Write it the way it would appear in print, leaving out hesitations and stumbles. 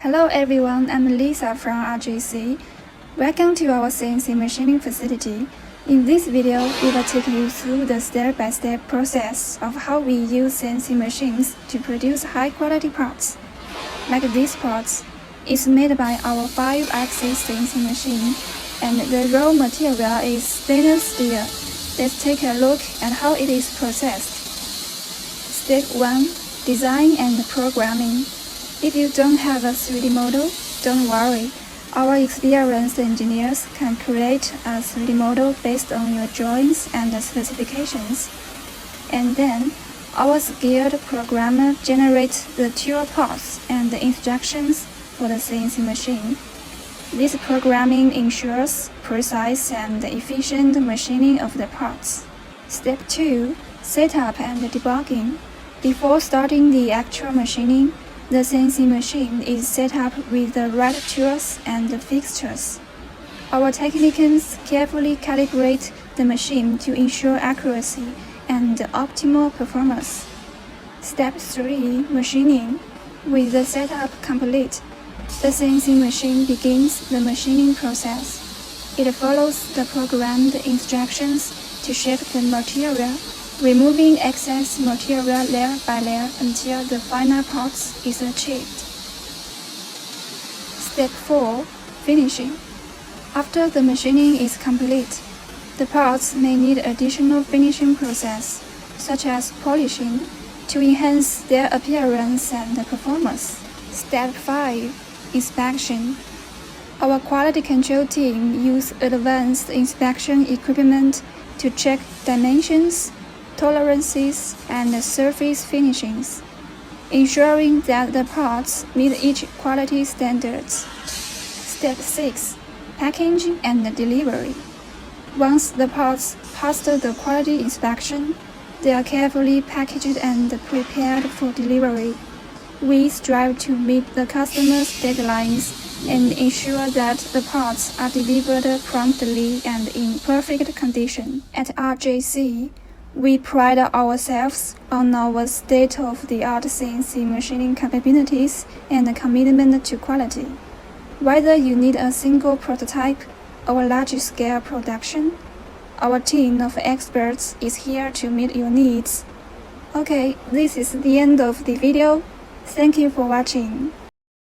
Hello everyone, I'm Lisa from RJC. Welcome to our CNC machining facility. In this video, we will take you through the step-by-step process of how we use CNC machines to produce high-quality parts. Like these parts, it's made by our 5-axis CNC machine, and the raw material is stainless steel. Let's take a look at how it is processed. Step 1. Design and programming. If you don't have a 3D model, don't worry. Our experienced engineers can create a 3D model based on your drawings and specifications. And then, our skilled programmer generates the tool paths and the instructions for the CNC machine. This programming ensures precise and efficient machining of the parts. Step 2. Setup and debugging. Before starting the actual machining, the CNC machine is set up with the right tools and fixtures. Our technicians carefully calibrate the machine to ensure accuracy and optimal performance. Step 3. Machining. With the setup complete, the CNC machine begins the machining process. It follows the programmed instructions to shape the material, removing excess material layer by layer until the final parts is achieved. Step 4. Finishing. After the machining is complete, the parts may need additional finishing process, such as polishing, to enhance their appearance and performance. Step 5. Inspection. Our quality control team use advanced inspection equipment to check dimensions, tolerances, and surface finishings, ensuring that the parts meet each quality standards. Step 6. Packaging and delivery. Once the parts pass the quality inspection, they are carefully packaged and prepared for delivery. We strive to meet the customer's deadlines and ensure that the parts are delivered promptly and in perfect condition. At RJC, we pride ourselves on our state-of-the-art CNC machining capabilities and commitment to quality. Whether you need a single prototype or large-scale production, our team of experts is here to meet your needs. Okay, this is the end of the video. Thank you for watching.